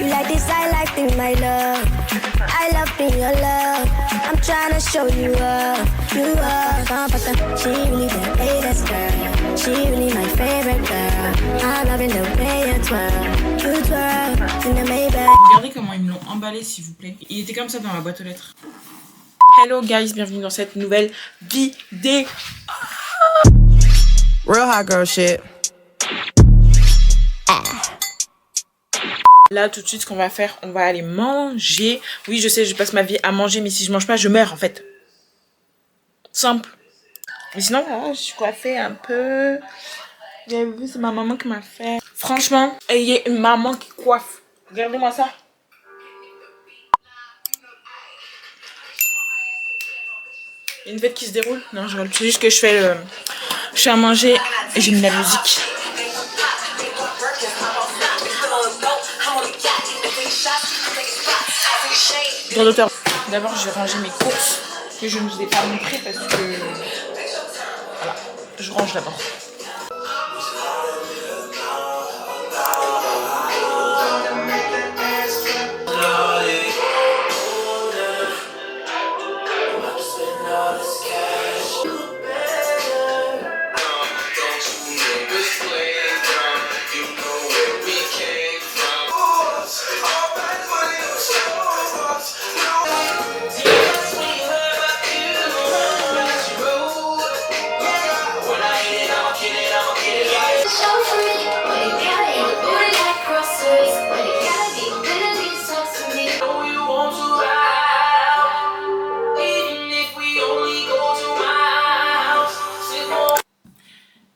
You like this, I like things, my love. I love being your love. I'm trying to show you up. You are. She really the latest girl. She really my favorite girl. I'm loving the way you twirl. You twirl in the Maybach. Regardez comment ils me l'ont emballé, s'il vous plaît. Il était comme ça dans la boîte aux lettres. Hello guys, bienvenue dans cette nouvelle vidéo. Real hot girl shit. Là tout de suite ce qu'on va faire, on va aller manger. Oui je sais, je passe ma vie à manger, mais si je mange pas je meurs en fait. Simple. Mais sinon là, je suis coiffée un peu. Vous avez vu, c'est ma maman qui m'a fait. Franchement, ayez une maman qui coiffe. Regardez-moi ça. Il y a une fête qui se déroule. Non, je rigole. C'est juste que je fais je suis à manger et j'ai mis la musique. Droit d'auteur. D'abord, j'ai rangé mes courses que je ne vous ai pas montrées parce que voilà, je range d'abord.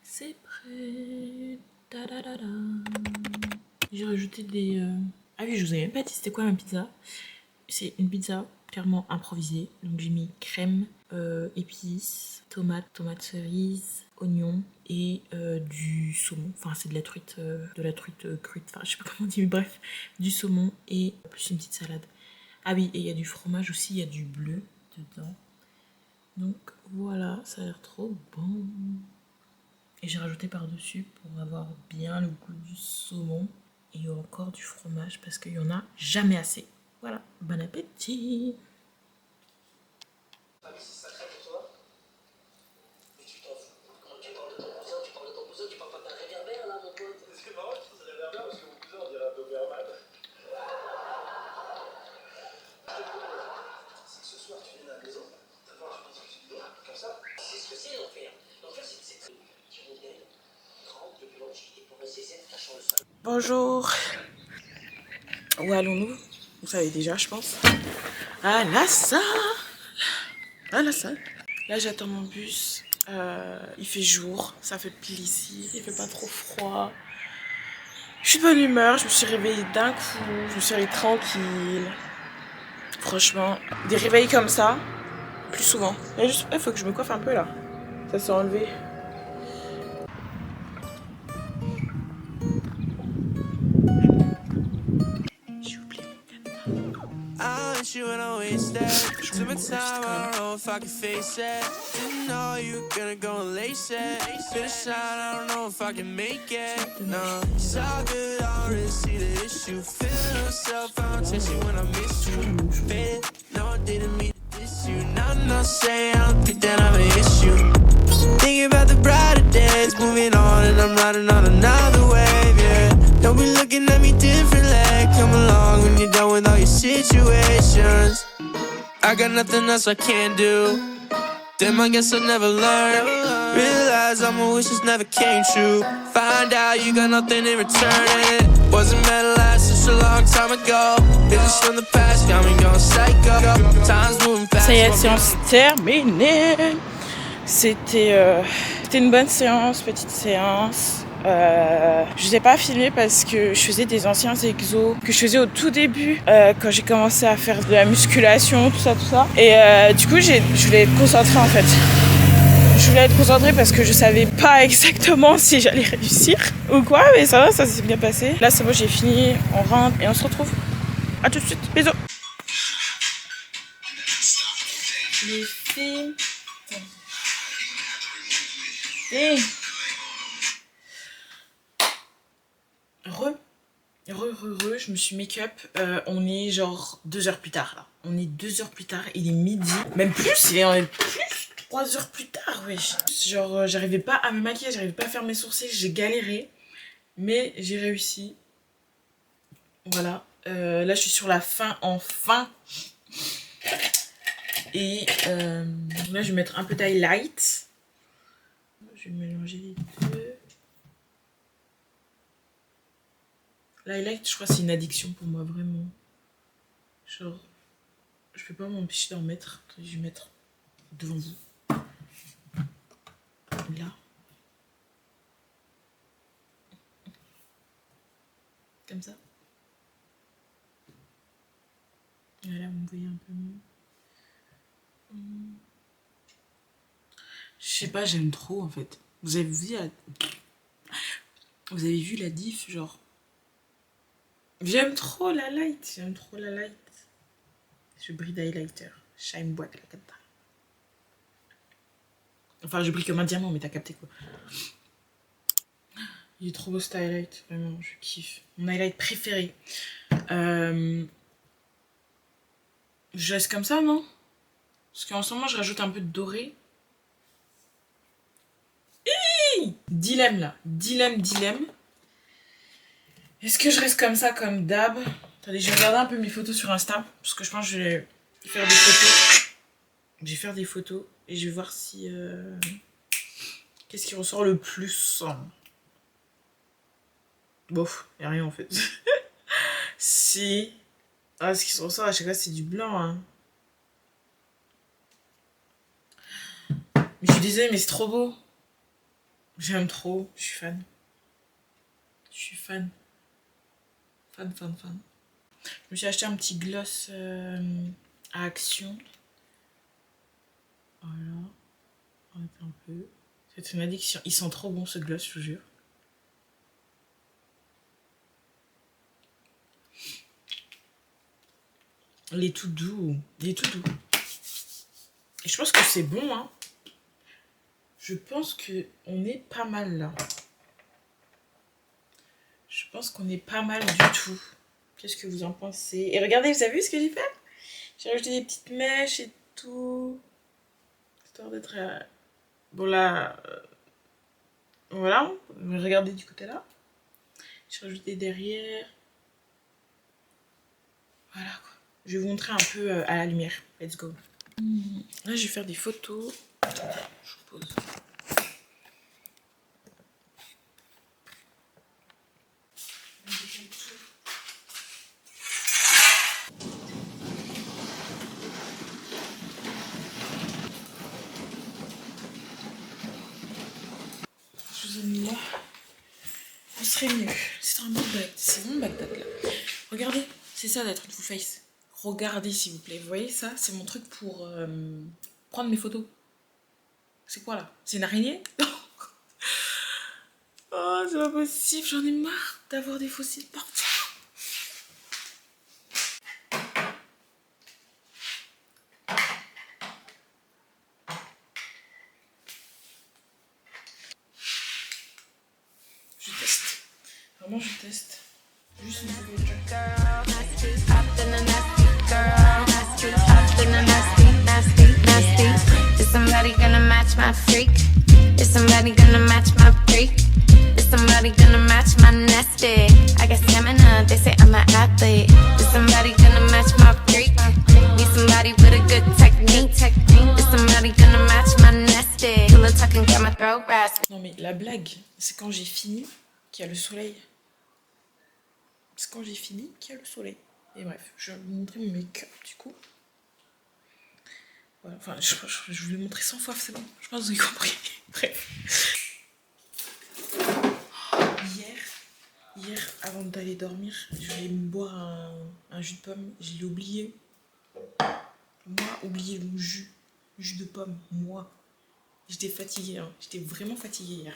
C'est prêt. J'ai rajouté des... Ah oui, je vous avais même pas dit c'était quoi ma pizza. C'est une pizza clairement improvisée. Donc j'ai mis crème, épices, tomates cerises, oignons et du saumon. Enfin c'est de la truite crue. Enfin je sais pas comment on dit, mais bref. Du saumon et plus une petite salade. Ah oui, et il y a du fromage aussi, il y a du bleu dedans. Donc voilà, ça a l'air trop bon. Et j'ai rajouté par-dessus pour avoir bien le goût du saumon. Et encore du fromage parce qu'il n'y en a jamais assez. Voilà, bon appétit. Bonjour. Où allons-nous? Vous savez déjà, je pense. À la salle. À la salle. Là, j'attends mon bus. Il fait jour. Ça fait plaisir. Il fait pas trop froid. Je suis de bonne humeur. Je me suis réveillée d'un coup. Je me suis réveillée tranquille. Franchement, des réveils comme ça, plus souvent. Il faut que je me coiffe un peu là. Ça s'est enlevé. You wanna waste that. Took my time, I don't know if I can face it. Didn't know you were gonna go and lace it. Finish out, I don't know if I can make it. No, it's all good, I don't really see the issue. Feeling myself, I don't text you when I miss you. Faded, no, I didn't mean to diss you. Now I'm not saying I don't think that I'm an issue. Thinking about the brighter days, moving on, and I'm riding on another wave, yeah. Don't be looking at me differently. Come along when you're done with all your situations. I got nothing else I can do. Damn, I guess I'll never learn. Realize all my wishes never came true. Find out you got nothing in return. And it wasn't meant to last such a long time ago. Business from the past got me going psycho. Time's moving fast. Ça y est, séance terminée. C'était une bonne séance, petite séance. Je vous ai pas filmé parce que je faisais des anciens exos que je faisais au tout début quand j'ai commencé à faire de la musculation, tout ça. Et du coup, je voulais être concentrée en fait. Je voulais être concentrée parce que je savais pas exactement si j'allais réussir ou quoi, mais ça va, ça s'est bien passé. Là, c'est bon, j'ai fini, on rentre et on se retrouve. À tout de suite, bisous. Les filles. Hey. Je me suis make-up. On est genre 2 heures plus tard là. On est 2 heures plus tard, il est midi. Même plus, il est plus 3 heures plus tard, wesh. Genre, j'arrivais pas à me maquiller, j'arrivais pas à faire mes sourcils, j'ai galéré. Mais j'ai réussi. Voilà. Là, je suis sur la fin, enfin. Et là, je vais mettre un peu d'highlight. Je vais mélanger les deux. L'highlight, je crois que c'est une addiction pour moi, vraiment. Genre, je peux pas m'empêcher d'en mettre. Je vais mettre devant vous. Là. Comme ça. Voilà, vous me voyez un peu mieux. Je sais pas, j'aime trop en fait. Vous avez vu la diff, genre. J'aime trop la light. J'aime trop la light. Je brille d'highlighter. Shine black la cata. Enfin, je brille comme un diamant, mais t'as capté quoi. Il est trop beau ce highlight, vraiment, je kiffe. Mon highlight préféré. Je laisse comme ça, non? Parce qu'en ce moment, je rajoute un peu de doré. Dilemme là. Dilemme. Est-ce que je reste comme ça, comme d'hab? Attendez, je vais regarder un peu mes photos sur Insta. Parce que je pense que je vais faire des photos. Je vais faire des photos. Et je vais voir si... Qu'est-ce qui ressort le plus? Bof, y a rien en fait. Si... Ah, ce qui se ressort à chaque fois, c'est du blanc. Hein. Mais je suis désolée, mais c'est trop beau. J'aime trop. Je suis fan. Fan. Je me suis acheté un petit gloss à Action. Voilà. Arrête un peu. C'est une addiction. Ils sont trop bons ce gloss, je vous jure. Il est tout doux. Et je pense que c'est bon, hein. Je pense qu'on est pas mal là. Je pense qu'on est pas mal du tout. Qu'est-ce que vous en pensez? Et regardez, vous avez vu ce que j'ai fait? J'ai rajouté des petites mèches et tout. Histoire d'être... Bon là... Voilà. Regardez du côté là. J'ai rajouté derrière. Voilà quoi. Je vais vous montrer un peu à la lumière. Let's go. Là, je vais faire des photos. Attendez, je vous pose. Je vous ai mis là. On serait mieux. C'est un bon bac. C'est bon Bagdad là. Regardez, c'est ça d'être une full face. Regardez s'il vous plaît. Vous voyez ça? C'est mon truc pour prendre mes photos. C'est quoi là? C'est une araignée? Oh, c'est pas possible. J'en ai marre d'avoir des fossiles partout. Je teste. Vraiment, je teste. Juste une photo. Is somebody gonna match my freak? Is somebody gonna match my freak? Is somebody gonna match my nasty? I got stamina, they say I'm an athlete. Is somebody gonna match my freak? Need somebody with a good technique. Is somebody gonna match my nasty? Pillow talking, got my throat raspy. Non mais la blague, c'est quand j'ai fini qu'il y a le soleil. C'est quand j'ai fini qu'il y a le soleil. Et bref, je vais vous montrer mon make-up du coup. Voilà, enfin, je vous l'ai montré 100 fois, c'est bon. Je pense que vous avez compris. Bref. Hier, avant d'aller dormir, je voulais me boire un jus de pomme. Je l'ai oublié. Moi, oublier mon jus de pomme. Moi. J'étais fatiguée, hein. J'étais vraiment fatiguée hier.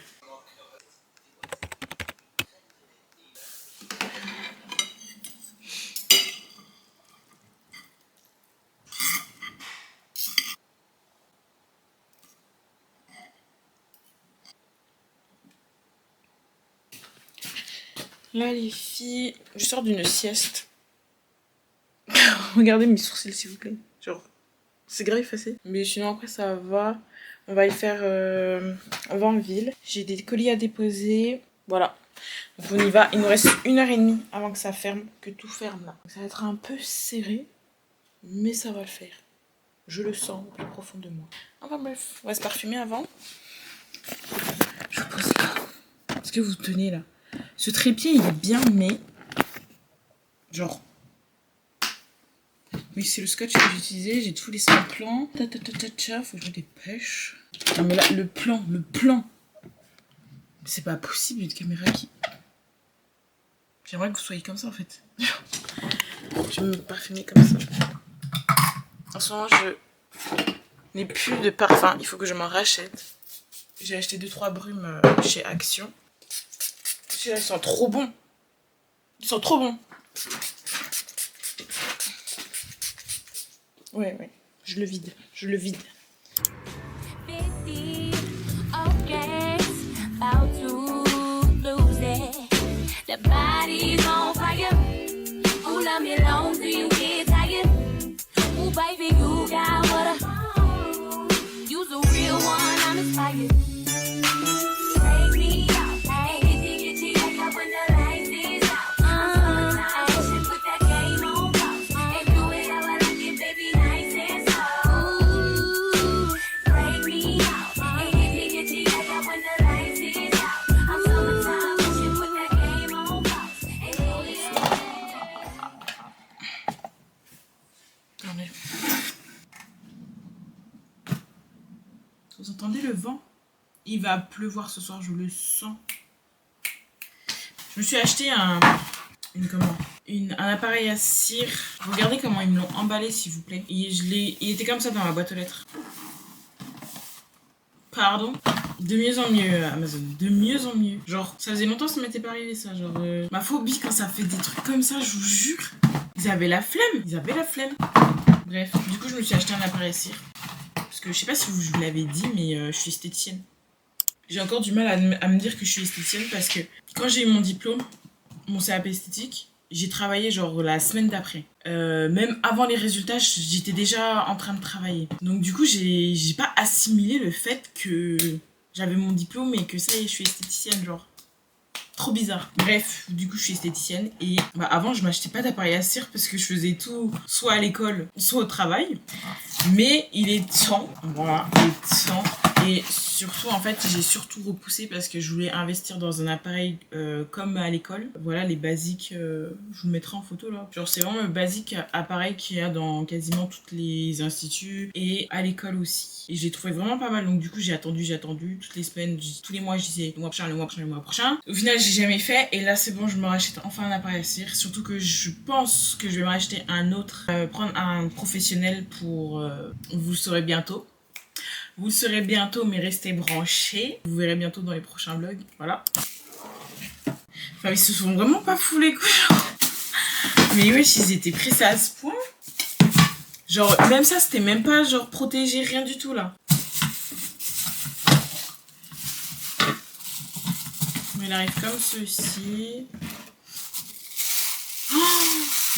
Là, les filles, je sors d'une sieste. Regardez mes sourcils, s'il vous plaît. Genre, c'est grave effacé. Mais sinon, après, ça va. On va aller faire... on va en ville. J'ai des colis à déposer. Voilà. Donc, on y va. Il nous reste 1h30 avant que ça ferme. Que tout ferme, là. Ça va être un peu serré. Mais ça va le faire. Je le sens au plus profond de moi. Enfin bref, on va se parfumer avant. Je vous pose là. Est-ce que vous tenez là? Ce trépied, il est bien, mais... Genre... Oui, c'est le scotch que j'ai utilisé. J'ai tous les plans. Faut que je me dépêche. Non mais là, le plan. C'est pas possible, une caméra qui... J'aimerais que vous soyez comme ça, en fait. Je vais me parfumer comme ça. En ce moment, je n'ai plus de parfum. Il faut que je m'en rachète. J'ai acheté 2-3 brumes chez Action. Ils sont trop bons. Ils sont trop bons. Ouais. Je le vide. 50, okay, about to lose it. The body's on fire. Who love me long till you get tired? Ooh, baby, you got what you's a real one, I'm inspired. Take me out, hey, get up when the lights is out. I should put that game on pause and do it how I like it, baby, nice and slow. Break me out, hey, get up when the lights is out. I'm summertime, I should put that game on pause and do it. Attendez. Vous entendez le vent? Il va pleuvoir ce soir, je le sens. Je me suis acheté un appareil à cire. Regardez comment ils me l'ont emballé, s'il vous plaît. Il était comme ça dans ma boîte aux lettres. Pardon? De mieux en mieux, Amazon. De mieux en mieux. Genre, ça faisait longtemps que ça m'était pas arrivé, ça. Genre, ma phobie, quand ça fait des trucs comme ça, je vous jure. Ils avaient la flemme. Bref, du coup, je me suis acheté un appareil à cire. Parce que je sais pas si je vous l'avais dit, mais je suis esthéticienne. J'ai encore du mal à me dire que je suis esthéticienne parce que quand j'ai eu mon diplôme, mon CAP esthétique, j'ai travaillé genre la semaine d'après. Même avant les résultats, j'étais déjà en train de travailler. Donc du coup, j'ai pas assimilé le fait que j'avais mon diplôme et que ça y est, je suis esthéticienne, genre. Trop bizarre. Bref, du coup, je suis esthéticienne et avant, je m'achetais pas d'appareil à cire parce que je faisais tout soit à l'école, soit au travail. Mais il est temps, voilà, il est temps. Et surtout, en fait, j'ai surtout repoussé parce que je voulais investir dans un appareil comme à l'école. Voilà, les basiques, je vous le mettrai en photo là. Genre, c'est vraiment le basique appareil qu'il y a dans quasiment tous les instituts et à l'école aussi. Et j'ai trouvé vraiment pas mal. Donc, du coup, j'ai attendu. Toutes les semaines, tous les mois, je disais le mois prochain. Au final, j'ai jamais fait. Et là, c'est bon, je me rachète enfin un appareil à cire. Surtout que je pense que je vais me racheter un autre, prendre un professionnel pour. Vous le saurez bientôt. Vous le saurez bientôt, mais restez branchés. Vous verrez bientôt dans les prochains vlogs. Voilà. Enfin, ils se sont vraiment pas foulés les couilles. Mais wesh, ils étaient pressés à ce point. Genre, même ça, c'était même pas genre protégé, rien du tout là. Mais il arrive comme ceci. Oh,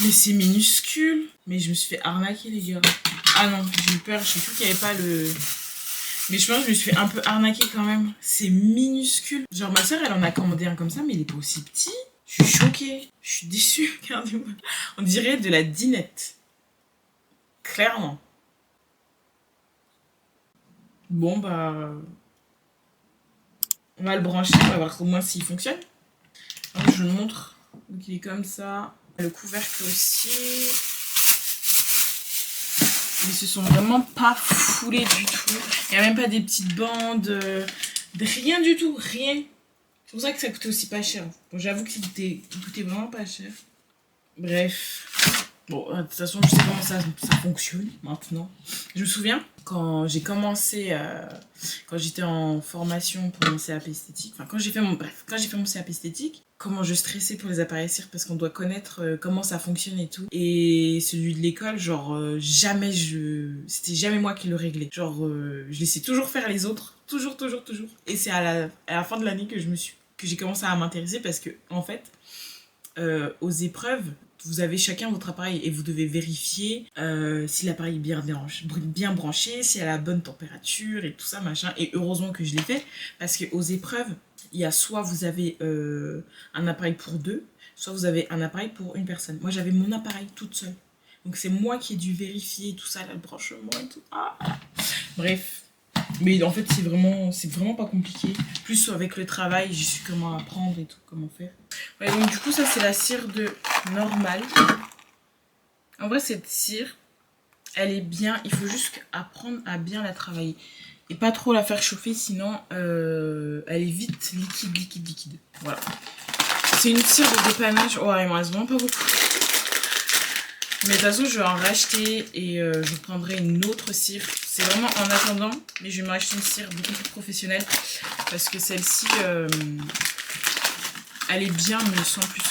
mais c'est minuscule. Mais je me suis fait arnaquer, les gars. Ah non, j'ai eu peur. Je sais plus qu'il n'y avait pas le... Mais je pense que je me suis fait un peu arnaquer quand même. C'est minuscule. Genre ma soeur, elle en a commandé un comme ça, mais il est pas aussi petit. Je suis choquée. Je suis déçue. Regardez-moi. On dirait de la dinette. Clairement. Bon bah... On va le brancher. On va voir au moins s'il fonctionne. Alors, je vous le montre. Donc il est comme ça. Le couvercle aussi. Ils se sont vraiment pas foulés du tout. Il n'y a même pas des petites bandes. De rien du tout. Rien. C'est pour ça que ça coûtait aussi pas cher. Bon, j'avoue que il coûtait vraiment pas cher. Bref. Bon, de toute façon, je sais comment ça fonctionne maintenant. Je me souviens, quand j'ai commencé, quand j'étais en formation pour mon CAP esthétique, enfin, quand j'ai fait mon CAP esthétique, comment je stressais pour les appareils cire parce qu'on doit connaître comment ça fonctionne et tout. Et celui de l'école, genre, c'était jamais moi qui le réglais. Genre, je laissais toujours faire les autres. Toujours. Et c'est à la fin de l'année que je me suis que j'ai commencé à m'intéresser parce que, en fait, aux épreuves, vous avez chacun votre appareil et vous devez vérifier si l'appareil est bien branché, si elle a la bonne température et tout ça, machin. Et heureusement que je l'ai fait parce qu'aux épreuves, il y a soit vous avez un appareil pour 2, soit vous avez un appareil pour une personne. Moi, j'avais mon appareil toute seule. Donc, c'est moi qui ai dû vérifier tout ça, le branchement et tout. Ah. Bref. Mais en fait, c'est vraiment pas compliqué. Plus avec le travail, je sais comment apprendre et tout, comment faire. Ouais, donc du coup, ça, c'est la cire de Normal. En vrai, cette cire, elle est bien. Il faut juste apprendre à bien la travailler. Et pas trop la faire chauffer, sinon elle est vite liquide. Voilà. C'est une cire de dépannage. Ouais, il m'en reste vraiment pas beaucoup. Mais de toute façon, je vais en racheter et je prendrai une autre cire. C'est vraiment en attendant, mais je vais me racheter une cire beaucoup plus professionnelle. Parce que celle-ci, elle est bien, mais sans plus.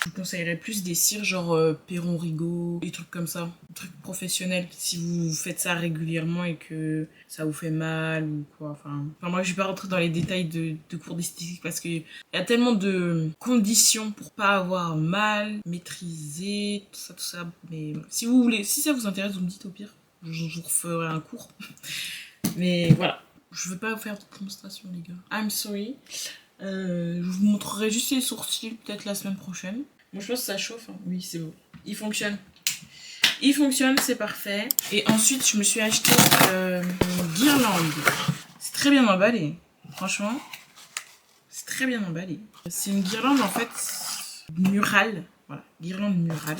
Je vous conseillerais plus des cires genre Perron Rigaud, des trucs comme ça. Des trucs professionnels. Si vous faites ça régulièrement et que ça vous fait mal ou quoi. Enfin moi, je vais pas rentrer dans les détails de cours d'esthétique parce qu'il y a tellement de conditions pour pas avoir mal, maîtriser, tout ça. Mais si vous voulez, si ça vous intéresse, vous me dites au pire. Je vous referai un cours. Mais voilà. Je veux pas vous faire de démonstration, les gars. I'm sorry. Je vous montrerai juste les sourcils peut-être la semaine prochaine. Moi je pense que ça chauffe, hein. Oui c'est bon. Il fonctionne, c'est parfait. Et ensuite je me suis acheté une guirlande. C'est très bien emballé, franchement. C'est très bien emballé. C'est une guirlande en fait murale. Voilà, guirlande murale.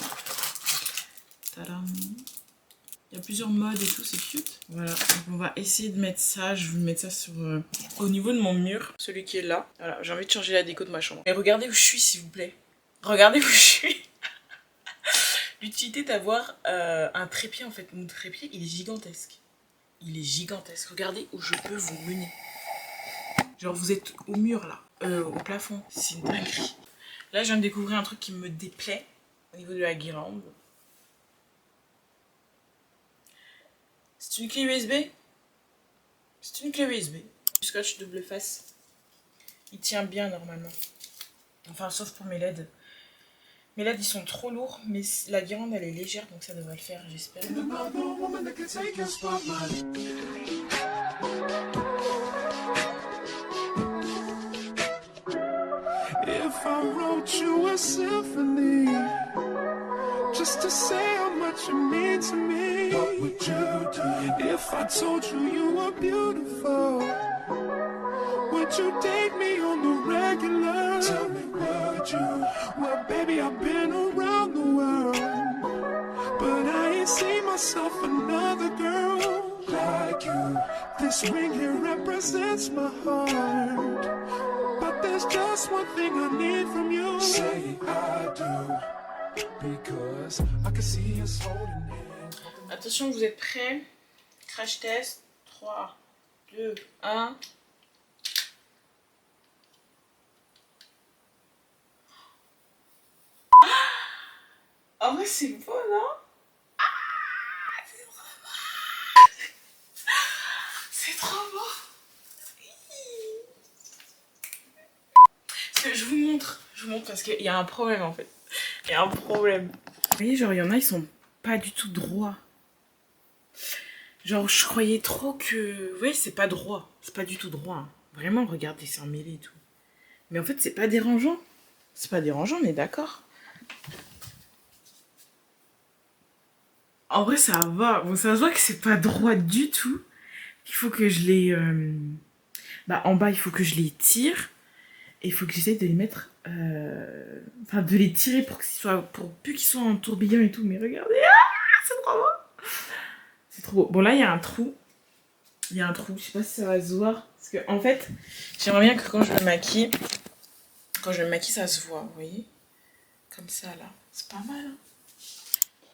Tadam. Il y a plusieurs modes et tout, c'est cute. Voilà, donc on va essayer de mettre ça. Je vais mettre ça sur au niveau de mon mur, celui qui est là. Voilà, j'ai envie de changer la déco de ma chambre. Et regardez où je suis, s'il vous plaît. Regardez où je suis. L'utilité d'avoir un trépied, en fait. Mon trépied, il est gigantesque. Regardez où je peux vous mener. Genre, vous êtes au mur, là. Au plafond. C'est une dinguerie. Là, je viens de découvrir un truc qui me déplaît au niveau de la guirlande. C'est une clé USB. C'est une clé USB. Du scotch double face. Il tient bien normalement. Enfin, sauf pour mes LED. Mes LED, ils sont trop lourds. Mais la guirlande, elle est légère. Donc ça devrait le faire, j'espère. If I wrote you a symphony, just to say how much you mean to me, what would you do? If I told you you were beautiful, would you date me on the regular? Tell me, would you? Well, baby, I've been around the world, but I ain't seen myself another girl like you. This ring here represents my heart, but there's just one thing I need from you. Say I do, because I can see us holding hands. Attention, vous êtes prêts? Crash test. 3, 2, 1. En vrai, c'est beau, non? C'est trop beau. Je vous montre parce qu'il y a un problème en fait. Il y a un problème. Vous voyez, genre, il y en a, ils sont pas du tout droits. Genre, je croyais trop que... Vous voyez, c'est pas droit. C'est pas du tout droit. Hein. Vraiment, regardez, c'est emmêlé et tout. Mais en fait, c'est pas dérangeant. C'est pas dérangeant, on est d'accord. En vrai, ça va. Bon, ça se voit que c'est pas droit du tout. Il faut que je les... en bas, il faut que je les tire. Et il faut que j'essaie de les mettre... Enfin, de les tirer pour plus qu'ils soient en tourbillon et tout. Mais regardez, c'est trop beau. C'est trop beau. Bon, là, il y a un trou. Il y a un trou. Je sais pas si ça va se voir. Parce que, en fait, j'aimerais bien que quand je me maquille... Quand je me maquille, ça se voit, vous voyez? Comme ça, là. C'est pas mal, hein?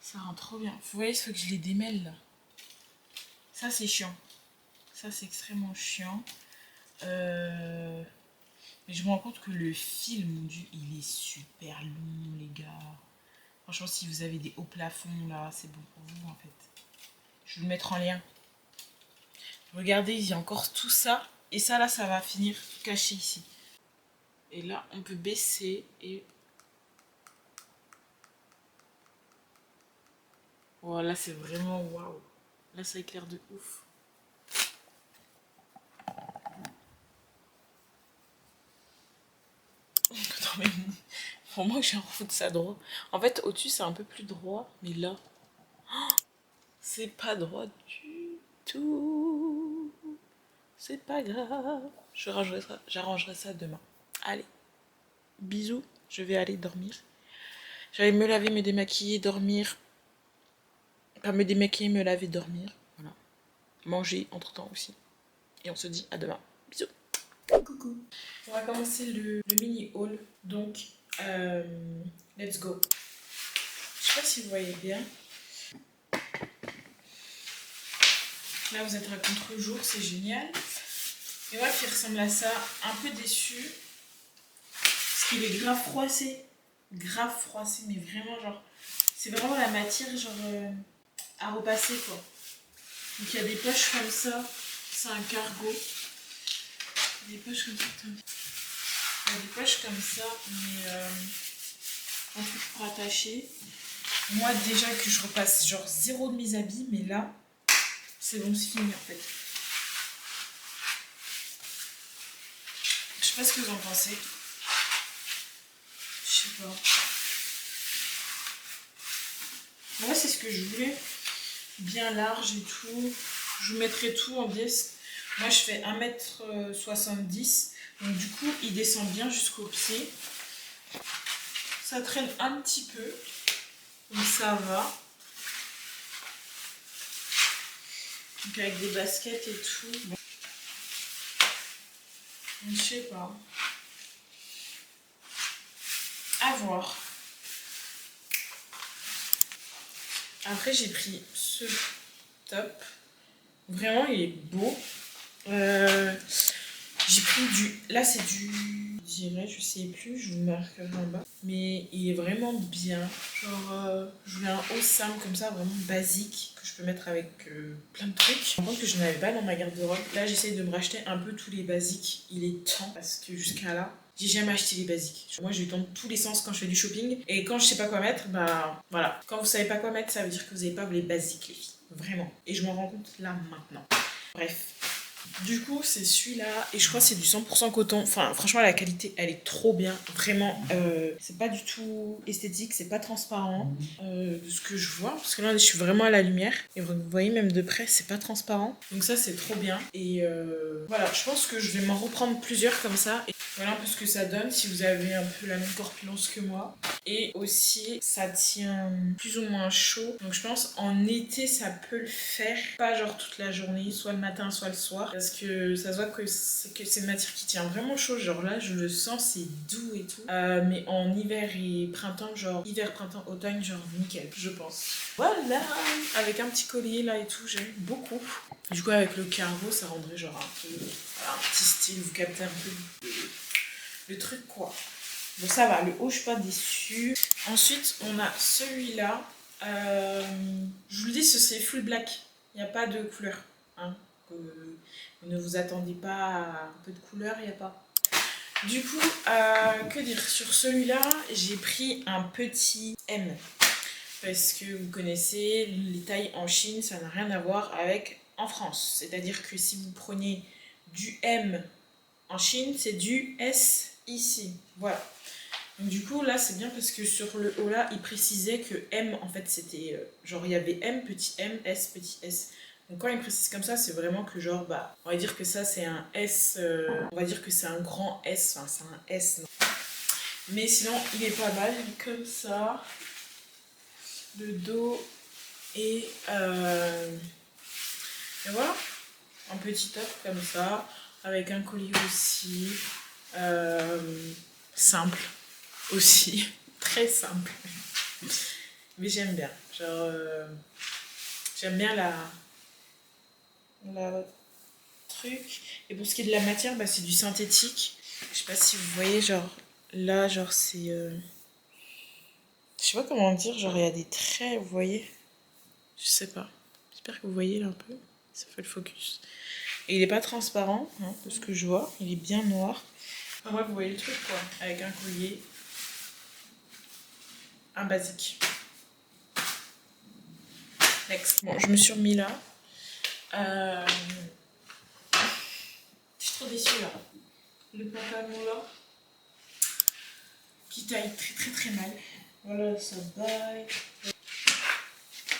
Ça rend trop bien. Vous voyez, il faut que je les démêle, là. Ça, c'est chiant. Ça, c'est extrêmement chiant. Mais je me rends compte que le fil, mon dieu, il est super long, les gars. Franchement, si vous avez des hauts plafonds, là, c'est bon pour vous, en fait. Je vais le mettre en lien. Regardez, il y a encore tout ça. Et ça, là, ça va finir caché ici. Et là, on peut baisser et... Voilà, c'est vraiment waouh. Là, ça éclaire de ouf. Non, mais pour moi, j'ai un foutre ça droit. En fait, au-dessus, c'est un peu plus droit. Mais là, c'est pas droit du tout. C'est pas grave. J'arrangerai ça demain. Allez, bisous. Je vais aller dormir. J'allais me laver, me démaquiller, dormir. Pas me démaquiller, me laver, dormir. Voilà. Manger entre-temps aussi. Et on se dit à demain. Bisous. Coucou. On va commencer le mini haul. Donc, let's go. Je sais pas si vous voyez bien. Là, vous êtes à contre-jour, c'est génial. Et voilà qui ressemble à ça. Un peu déçu. Parce qu'il est grave froissé. Grave froissé, mais vraiment genre... C'est vraiment la matière genre à repasser quoi. Donc il y a des poches comme ça. C'est un cargo. Des poches comme ça. Il y a des poches comme ça, mais un truc pour attacher. Moi déjà que je repasse genre zéro de mes habits, mais là, c'est bon, c'est fini en fait. Je sais pas ce que vous en pensez. Je sais pas. Moi c'est ce que je voulais. Bien large et tout. Je vous mettrai tout en biais. Moi je fais 1m70. Donc du coup il descend bien jusqu'au pied. Ça traîne un petit peu. Donc ça va. Donc avec des baskets et tout. Bon. Je sais pas. À voir. Après j'ai pris ce top. Vraiment il est beau. J'ai pris du... Là c'est du... Je sais plus, je vous marquerai en bas. Mais il est vraiment bien. Genre, je voulais un haut simple comme ça, vraiment basique, que je peux mettre avec plein de trucs. Je me rends compte que je n'en avais pas dans ma garde-robe. Là, j'essaye de me racheter un peu tous les basiques. Il est temps, parce que jusqu'à là, j'ai jamais acheté les basiques. Moi, je tente tous les sens quand je fais du shopping. Et quand je sais pas quoi mettre, bah voilà. Quand vous savez pas quoi mettre, ça veut dire que vous n'avez pas les basiques, les filles. Vraiment. Et je m'en rends compte là, maintenant. Bref. Du coup, c'est celui-là. Et je crois que c'est du 100% coton. Enfin, franchement, la qualité, elle est trop bien. Vraiment, c'est pas du tout esthétique. C'est pas transparent de ce que je vois. Parce que là, je suis vraiment à la lumière. Et vous voyez, même de près, c'est pas transparent. Donc ça, c'est trop bien. Et voilà, je pense que je vais m'en reprendre plusieurs comme ça. Et voilà un peu ce que ça donne si vous avez un peu la même corpulence que moi. Et aussi, ça tient plus ou moins chaud. Donc je pense en été, ça peut le faire. Pas genre toute la journée, soit le matin, soit le soir. Parce que ça se voit que c'est une matière qui tient vraiment chaud. Genre là, je le sens, c'est doux et tout. Mais en hiver et printemps, genre hiver, printemps, automne, genre nickel, je pense. Voilà, avec un petit collier là et tout, j'aime beaucoup. Du coup, avec le cargo, ça rendrait genre un peu voilà, un petit style. Vous captez un peu le truc quoi. Bon, ça va, le haut, je suis pas déçue. Ensuite, on a celui-là. Je vous le dis, c'est full black. Il n'y a pas de couleur. Hein. Ne vous attendez pas à un peu de couleur, il n'y a pas. Du coup, que dire, sur celui-là, j'ai pris un petit M. Parce que vous connaissez, les tailles en Chine, ça n'a rien à voir avec en France. C'est-à-dire que si vous prenez du M en Chine, c'est du S ici. Voilà. Donc du coup, là, c'est bien parce que sur le haut, là, il précisait que M, en fait, c'était... genre, il y avait M, petit M, S, petit S. Donc quand il précise comme ça, c'est vraiment que genre, bah, on va dire que ça, c'est un S... on va dire que c'est un grand S. Enfin, c'est un S, non. Mais sinon, il est pas mal, comme ça. Le dos et voilà. Un petit top comme ça, avec un collier aussi. Simple aussi, très simple. Mais j'aime bien. Genre, j'aime bien la truc. Et pour ce qui est de la matière, bah, c'est du synthétique. Je sais pas si vous voyez, genre, là, genre, c'est... Je sais pas comment dire, genre, il y a des traits, vous voyez? Je sais pas. J'espère que vous voyez là un peu. Ça fait le focus. Et il est pas transparent, hein, de ce que je vois. Il est bien noir. Enfin bref, vous voyez le truc quoi. Avec un collier. Un basique. Next. Bon, je me suis remis là. Je suis trop déçue là. Le pantalon là. Qui taille très très très mal. Voilà, ça baille.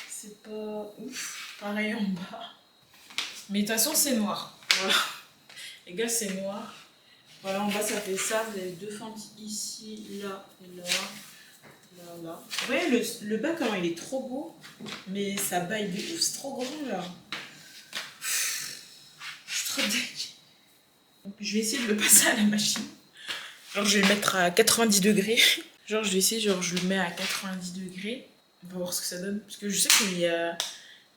C'est pas ouf. Pareil en bas. Mais de toute façon, c'est noir. Voilà. Les gars, c'est noir. Voilà, en bas, ça fait ça. Vous avez deux fentes ici, là et là. Là, là. Vous voyez, le bas, comment il est trop beau. Mais ça baille de ouf. C'est trop grand, là. Je suis trop déçue. Donc, je vais essayer de le passer à la machine. Genre, je vais le mettre à 90 degrés. Genre, je vais essayer, genre, je le mets à 90 degrés. On va voir ce que ça donne. Parce que je sais qu'il y a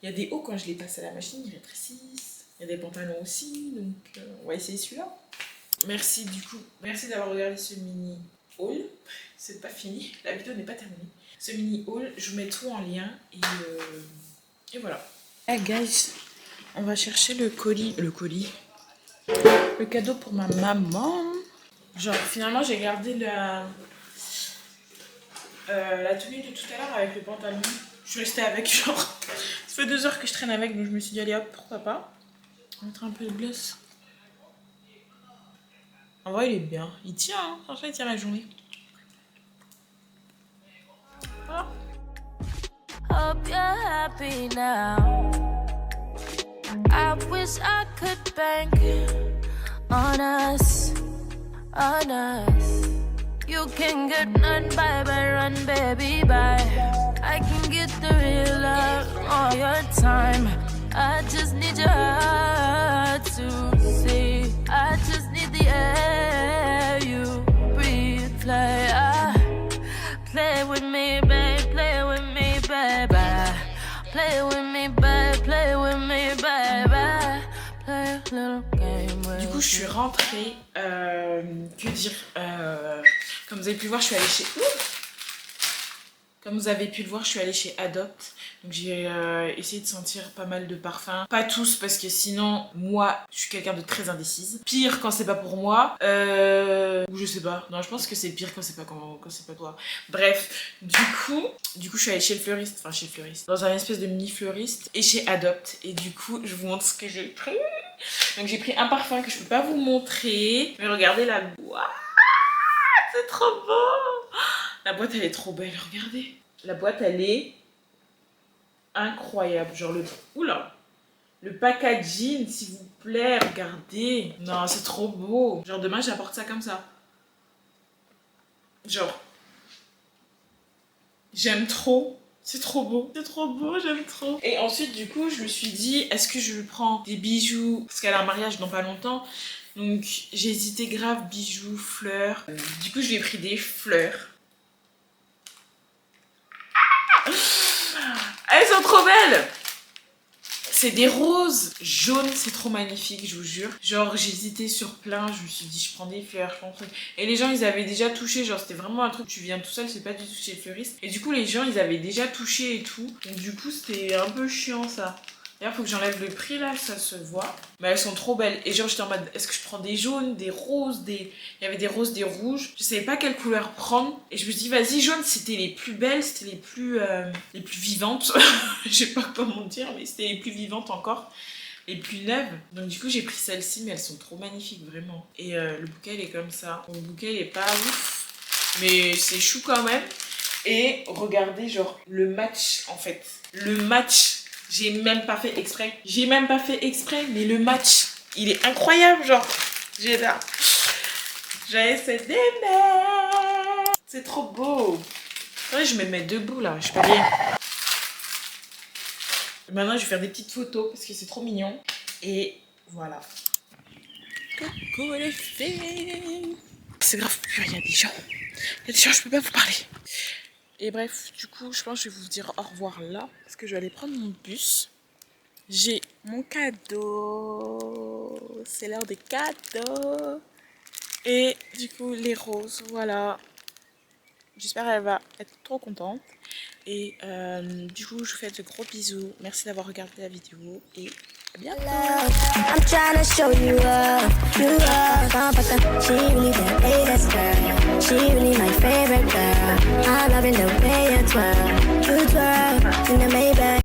des hauts quand je les passe à la machine, ils rétrécissent. Il y a des pantalons aussi. Donc, on va essayer celui-là. Merci, du coup. Merci d'avoir regardé ce mini haul. C'est pas fini. La vidéo n'est pas terminée. Ce mini haul, je vous mets tout en lien. Et voilà. Hey guys, on va chercher le colis. Le cadeau pour ma maman. Genre, finalement, j'ai gardé la tenue de tout à l'heure avec le pantalon. Je suis restée avec, genre. Ça fait 2 heures que je traîne avec, donc je me suis dit, allez hop, pourquoi pas. On va mettre un peu de gloss. En vrai, il est bien. Il tient, hein. Franchement, il tient la journée. Voilà. Hope you're happy now. I wish I could bank on us, on us. You can get none by run, baby, bye. I can get the real love all your time. I just need your heart to see. I just need the air you breathe. Play with me, babe. Play with me, baby. Play with me, babe. Play with me, baby. Play a little game with Du coup, je suis rentrée. Que dire Comme vous avez pu le voir, je suis allée chez... Comme vous avez pu le voir, je suis allée chez Adopt. Donc j'ai essayé de sentir pas mal de parfums. Pas tous, parce que sinon, moi, je suis quelqu'un de très indécise. Pire quand c'est pas pour moi. Ou je sais pas. Non, je pense que c'est pire quand c'est pas toi. Bref, du coup, je suis allée chez le fleuriste. Enfin, chez le fleuriste. Dans un espèce de mini fleuriste. Et chez Adopt. Et du coup, je vous montre ce que j'ai pris. Donc j'ai pris un parfum que je peux pas vous montrer. Mais regardez la boîte. C'est trop beau. La boîte, elle est trop belle. Regardez. La boîte, elle est incroyable. Genre Oula. Le packaging, s'il vous plaît. Regardez. Non, c'est trop beau. Genre demain, j'apporte ça comme ça. Genre. J'aime trop. C'est trop beau. C'est trop beau, j'aime trop. Et ensuite, du coup, je me suis dit, est-ce que je prends des bijoux? Parce qu'elle a un mariage dans pas longtemps. Donc, j'ai hésité grave, bijoux, fleurs. Du coup, je lui ai pris des fleurs. Elles sont trop belles! C'est des roses jaunes, c'est trop magnifique, je vous jure. Genre, j'hésitais sur plein, je me suis dit, je prends des fleurs, je prends des trucs. Et les gens, ils avaient déjà touché, genre, c'était vraiment un truc, tu viens tout seul, c'est pas du tout chez le fleuriste. Et du coup, les gens, ils avaient déjà touché et tout. Donc, du coup, c'était un peu chiant, ça. D'ailleurs, faut que j'enlève le prix, là, ça se voit. Mais elles sont trop belles. Et genre, j'étais en mode, est-ce que je prends des jaunes, des roses, Il y avait des roses, des rouges. Je savais pas quelle couleur prendre. Et je me suis dit, vas-y, jaune, c'était les plus belles, c'était les plus vivantes. Je sais pas comment dire, mais c'était les plus vivantes encore. Les plus neuves. Donc du coup, j'ai pris celles-ci, mais elles sont trop magnifiques, vraiment. Et le bouquet, il est comme ça. Bon, le bouquet, il est pas ouf, mais c'est chou quand même. Et regardez, genre, le match, en fait. Le match... J'ai même pas fait exprès, mais le match, il est incroyable, genre, j'adore. J'ai cette démerde. C'est trop beau. Ouais, je me mets debout là, je peux rien. Maintenant, je vais faire des petites photos parce que c'est trop mignon. Et voilà. Coucou les filles. C'est grave, il y a des gens. Je peux pas vous parler. Et bref, du coup, je pense que je vais vous dire au revoir là. Parce que je vais aller prendre mon bus. J'ai mon cadeau. C'est l'heure des cadeaux. Et du coup, les roses, voilà. J'espère qu'elle va être trop contente. Et du coup, je vous fais de gros bisous. Merci d'avoir regardé la vidéo. Et À bientôt. I'm trying to show you up. She really the latest girl. She really my favorite girl. I'm loving the way you twirl in the Maybach.